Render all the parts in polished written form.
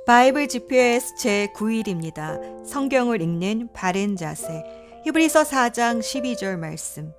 바이블 GPS 제9일입니다. 성경을 읽는 바른 자세. 히브리서 4장 12절 말씀.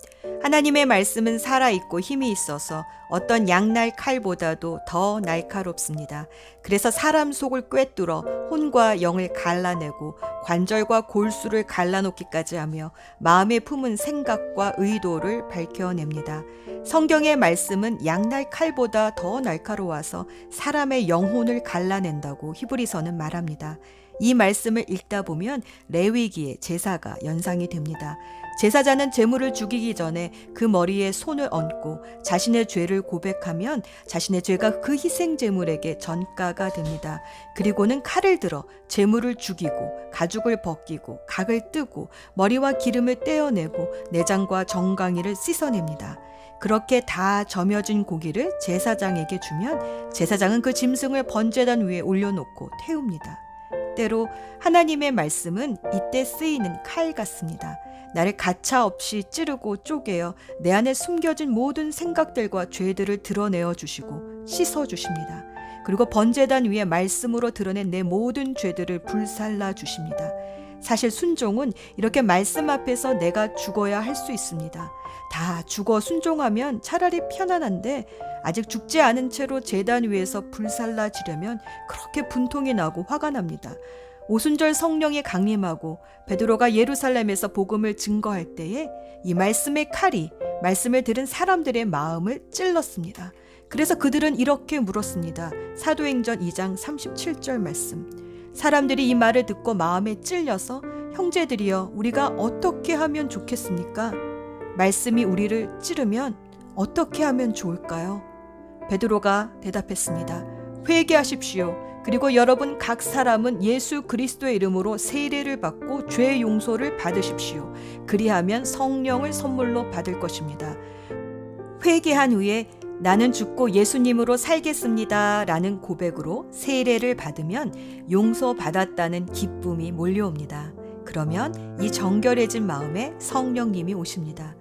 하나님의 말씀은 살아있고 힘이 있어서 어떤 양날 칼보다도 더 날카롭습니다. 그래서 사람 속을 꿰뚫어 혼과 영을 갈라내고 관절과 골수를 갈라놓기까지 하며 마음에 품은 생각과 의도를 밝혀냅니다. 성경의 말씀은 양날 칼보다 더 날카로워서 사람의 영혼을 갈라낸다고 히브리서는 말합니다. 이 말씀을 읽다 보면 레위기의 제사가 연상이 됩니다. 제사자는 제물을 죽이기 전에 그 머리에 손을 얹고 자신의 죄를 고백하면 자신의 죄가 그 희생 제물에게 전가가 됩니다. 그리고는 칼을 들어 제물을 죽이고 가죽을 벗기고 각을 뜨고 머리와 기름을 떼어내고 내장과 정강이를 씻어냅니다. 그렇게 다 점여진 고기를 제사장에게 주면 제사장은 그 짐승을 번제단 위에 올려놓고 태웁니다. 때로 하나님의 말씀은 이때 쓰이는 칼 같습니다. 나를 가차없이 찌르고 쪼개어 내 안에 숨겨진 모든 생각들과 죄들을 드러내어 주시고 씻어 주십니다. 그리고 번제단 위에 말씀으로 드러낸 내 모든 죄들을 불살라 주십니다. 사실 순종은 이렇게 말씀 앞에서 내가 죽어야 할 수 있습니다. 다 죽어 순종하면 차라리 편안한데 아직 죽지 않은 채로 제단 위에서 불살라지려면 그렇게 분통이 나고 화가 납니다. 오순절 성령이 강림하고 베드로가 예루살렘에서 복음을 증거할 때에 이 말씀의 칼이 말씀을 들은 사람들의 마음을 찔렀습니다. 그래서 그들은 이렇게 물었습니다. 사도행전 2장 37절 말씀. 사람들이 이 말을 듣고 마음에 찔려서 형제들이여 우리가 어떻게 하면 좋겠습니까? 말씀이 우리를 찌르면 어떻게 하면 좋을까요? 베드로가 대답했습니다. 회개하십시오. 그리고 여러분 각 사람은 예수 그리스도의 이름으로 세례를 받고 죄 용서를 받으십시오. 그리하면 성령을 선물로 받을 것입니다. 회개한 후에 나는 죽고 예수님으로 살겠습니다 라는 고백으로 세례를 받으면 용서받았다는 기쁨이 몰려옵니다. 그러면 이 정결해진 마음에 성령님이 오십니다.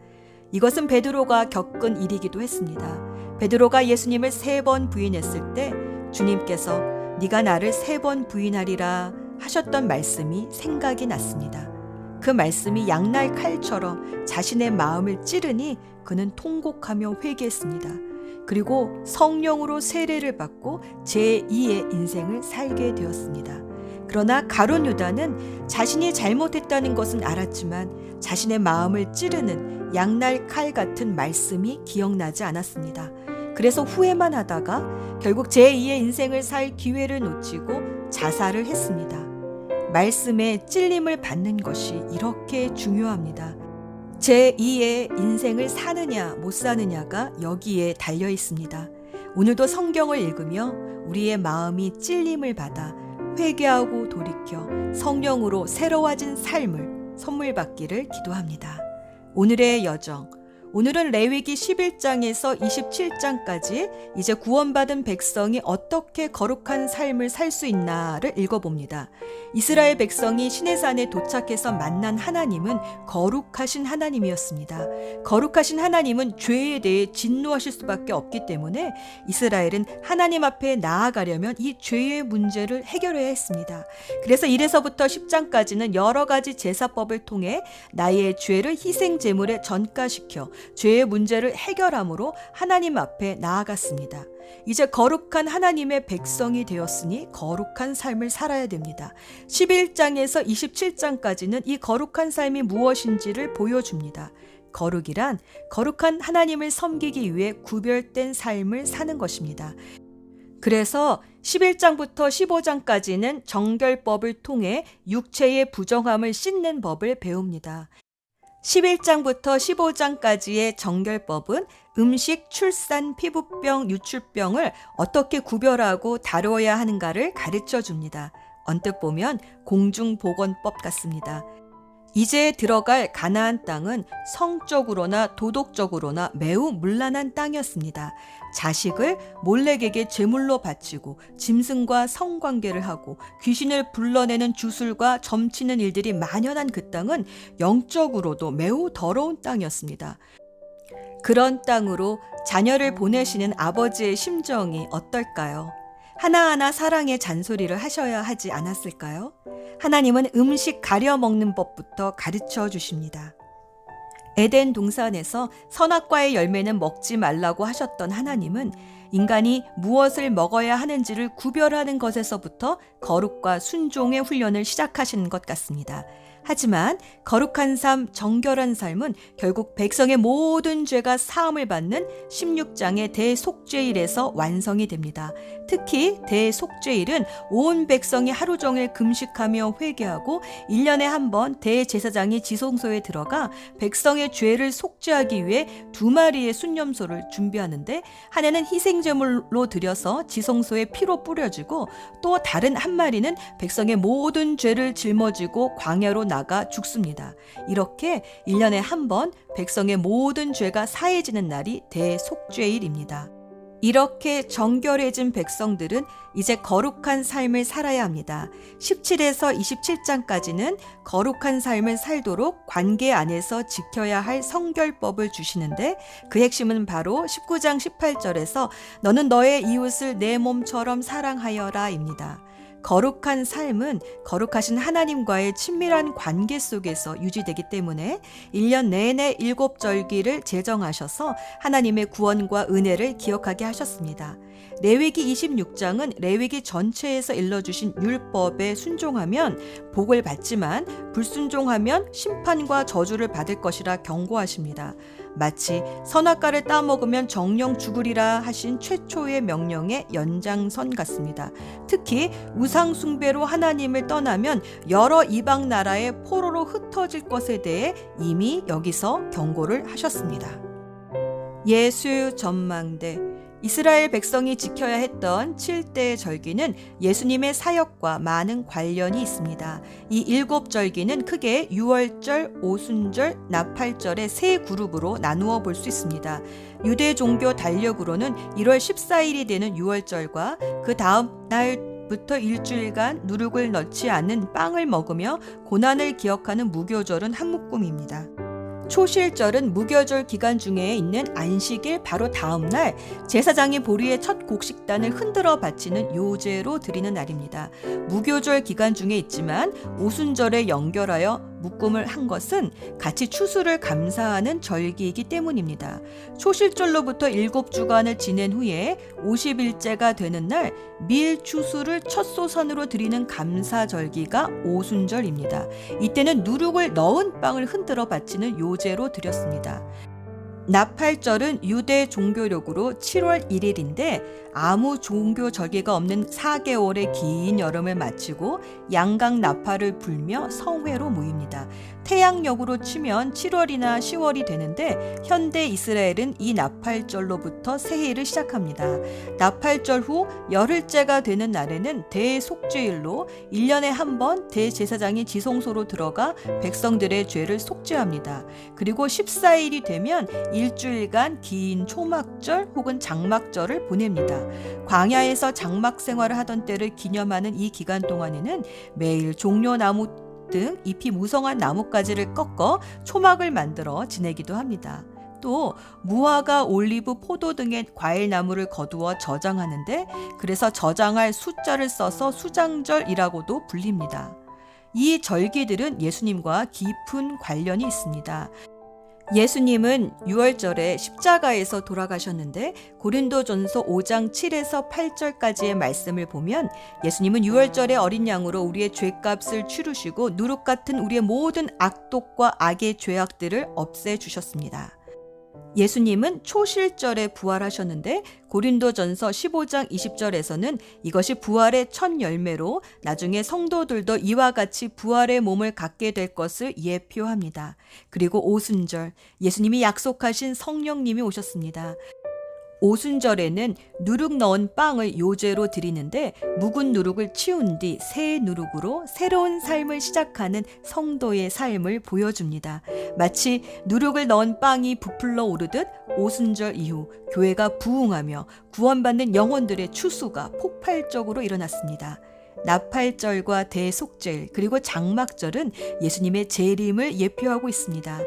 이것은 베드로가 겪은 일이기도 했습니다. 베드로가 예수님을 3번 부인했을 때 주님께서 네가 나를 3번 부인하리라 하셨던 말씀이 생각이 났습니다. 그 말씀이 양날 칼처럼 자신의 마음을 찌르니 그는 통곡하며 회개했습니다. 그리고 성령으로 세례를 받고 제2의 인생을 살게 되었습니다. 그러나 가룟 유다는 자신이 잘못했다는 것은 알았지만 자신의 마음을 찌르는 양날 칼 같은 말씀이 기억나지 않았습니다. 그래서 후회만 하다가 결국 제2의 인생을 살 기회를 놓치고 자살을 했습니다. 말씀에 찔림을 받는 것이 이렇게 중요합니다. 제2의 인생을 사느냐 못 사느냐가 여기에 달려 있습니다. 오늘도 성경을 읽으며 우리의 마음이 찔림을 받아 회개하고 돌이켜 성령으로 새로워진 삶을 선물 받기를 기도합니다. 오늘의 여정. 오늘은 레위기 11장에서 27장까지 이제 구원받은 백성이 어떻게 거룩한 삶을 살 수 있나를 읽어봅니다. 이스라엘 백성이 시내산에 도착해서 만난 하나님은 거룩하신 하나님이었습니다. 거룩하신 하나님은 죄에 대해 진노하실 수밖에 없기 때문에 이스라엘은 하나님 앞에 나아가려면 이 죄의 문제를 해결해야 했습니다. 그래서 1에서부터 10장까지는 여러 가지 제사법을 통해 나의 죄를 희생 제물에 전가시켜 죄의 문제를 해결함으로 하나님 앞에 나아갔습니다. 이제 거룩한 하나님의 백성이 되었으니 거룩한 삶을 살아야 됩니다. 11장에서 27장까지는 이 거룩한 삶이 무엇인지를 보여줍니다. 거룩이란 거룩한 하나님을 섬기기 위해 구별된 삶을 사는 것입니다. 그래서 11장부터 15장까지는 정결법을 통해 육체의 부정함을 씻는 법을 배웁니다. 11장부터 15장까지의 정결법은 음식, 출산, 피부병, 유출병을 어떻게 구별하고 다뤄야 하는가를 가르쳐 줍니다. 언뜻 보면 공중보건법 같습니다. 이제 들어갈 가나안 땅은 성적으로나 도덕적으로나 매우 문란한 땅이었습니다. 자식을 몰렉에게 제물로 바치고 짐승과 성관계를 하고 귀신을 불러내는 주술과 점치는 일들이 만연한 그 땅은 영적으로도 매우 더러운 땅이었습니다. 그런 땅으로 자녀를 보내시는 아버지의 심정이 어떨까요? 하나하나 사랑의 잔소리를 하셔야 하지 않았을까요? 하나님은 음식 가려 먹는 법부터 가르쳐 주십니다. 에덴 동산에서 선악과의 열매는 먹지 말라고 하셨던 하나님은 인간이 무엇을 먹어야 하는지를 구별하는 것에서부터 거룩과 순종의 훈련을 시작하시는 것 같습니다. 하지만 거룩한 삶, 정결한 삶은 결국 백성의 모든 죄가 사함을 받는 16장의 대속죄일에서 완성이 됩니다. 특히 대속죄일은 온 백성이 하루 종일 금식하며 회개하고 1년에 한 번 대제사장이 지성소에 들어가 백성의 죄를 속죄하기 위해 2마리의 순념소를 준비하는데, 한 해는 희생제물로 드려서 지성소에 피로 뿌려지고 또 다른 한 마리는 백성의 모든 죄를 짊어지고 광야로 나가 죽습니다. 이렇게 1년에 한 번 백성의 모든 죄가 사해지는 날이 대속죄일입니다. 이렇게 정결해진 백성들은 이제 거룩한 삶을 살아야 합니다. 17에서 27장까지는 거룩한 삶을 살도록 관계 안에서 지켜야 할 성결법을 주시는데, 그 핵심은 바로 19장 18절에서 너는 너의 이웃을 내 몸처럼 사랑하여라 입니다. 거룩한 삶은 거룩하신 하나님과의 친밀한 관계 속에서 유지되기 때문에 1년 내내 7절기를 제정하셔서 하나님의 구원과 은혜를 기억하게 하셨습니다. 레위기 26장은 레위기 전체에서 일러주신 율법에 순종하면 복을 받지만 불순종하면 심판과 저주를 받을 것이라 경고하십니다. 마치 선악과를 따먹으면 정령 죽으리라 하신 최초의 명령의 연장선 같습니다. 특히 우상 숭배로 하나님을 떠나면 여러 이방 나라의 포로로 흩어질 것에 대해 이미 여기서 경고를 하셨습니다. 예수 전망대. 이스라엘 백성이 지켜야 했던 7대 절기는 예수님의 사역과 많은 관련이 있습니다. 이 7절기는 크게 유월절, 오순절, 나팔절의 세 그룹으로 나누어 볼 수 있습니다. 유대 종교 달력으로는 1월 14일이 되는 유월절과 그 다음 날부터 일주일간 누룩을 넣지 않는 빵을 먹으며 고난을 기억하는 무교절은 한묶음입니다. 초실절은 무교절 기간 중에 있는 안식일 바로 다음 날 제사장이 보리의 첫 곡식단을 흔들어 바치는 요제로 드리는 날입니다. 무교절 기간 중에 있지만 오순절에 연결하여 묶음을 한 것은 같이 추수를 감사하는 절기이기 때문입니다. 초실절로부터 7주간을 지낸 후에 50일째가 되는 날 밀 추수를 첫 소선으로 드리는 감사절기가 오순절입니다. 이때는 누룩을 넣은 빵을 흔들어 바치는 요제로 드렸습니다. 나팔절은 유대 종교력으로 7월 1일인데 아무 종교 절기가 없는 4개월의 긴 여름을 마치고 양각 나팔을 불며 성회로 모입니다. 태양력으로 치면 7월이나 10월이 되는데 현대 이스라엘은 이 나팔절로부터 새해를 시작합니다. 나팔절 후 열흘째가 되는 날에는 대속죄일로 1년에 한 번 대제사장이 지성소로 들어가 백성들의 죄를 속죄합니다. 그리고 14일이 되면 일주일간 긴 초막절 혹은 장막절을 보냅니다. 광야에서 장막 생활을 하던 때를 기념하는 이 기간 동안에는 매일 종려나무 등 잎이 무성한 나뭇가지를 꺾어 초막을 만들어 지내기도 합니다. 또 무화과, 올리브, 포도 등의 과일나무를 거두어 저장하는데, 그래서 저장할 숫자를 써서 수장절이라고도 불립니다. 이 절기들은 예수님과 깊은 관련이 있습니다. 예수님은 6월절에 십자가에서 돌아가셨는데 고린도전서 5장 7에서 8절까지의 말씀을 보면 예수님은 6월절에 어린 양으로 우리의 죄값을 치르시고 누룩 같은 우리의 모든 악독과 악의 죄악들을 없애주셨습니다. 예수님은 초실절에 부활하셨는데 고린도전서 15장 20절에서는 이것이 부활의 첫 열매로 나중에 성도들도 이와 같이 부활의 몸을 갖게 될 것을 예표합니다. 그리고 오순절, 예수님이 약속하신 성령님이 오셨습니다. 오순절에는 누룩 넣은 빵을 요제로 드리는데 묵은 누룩을 치운 뒤 새 누룩으로 새로운 삶을 시작하는 성도의 삶을 보여줍니다. 마치 누룩을 넣은 빵이 부풀러 오르듯 오순절 이후 교회가 부흥하며 구원받는 영혼들의 추수가 폭발적으로 일어났습니다. 나팔절과 대속절 그리고 장막절은 예수님의 재림을 예표하고 있습니다.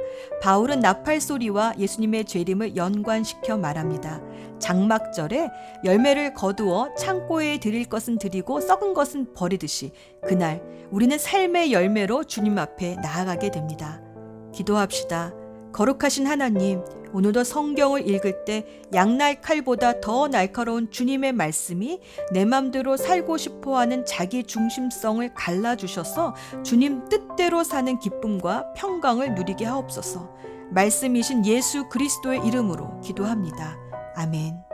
바울은 나팔 소리와 예수님의 재림을 연관시켜 말합니다. 장막절에 열매를 거두어 창고에 드릴 것은 드리고 썩은 것은 버리듯이 그날 우리는 삶의 열매로 주님 앞에 나아가게 됩니다. 기도합시다. 거룩하신 하나님, 오늘도 성경을 읽을 때 양날 칼보다 더 날카로운 주님의 말씀이 내 맘대로 살고 싶어하는 자기 중심성을 갈라주셔서 주님 뜻대로 사는 기쁨과 평강을 누리게 하옵소서. 말씀이신 예수 그리스도의 이름으로 기도합니다. 아멘.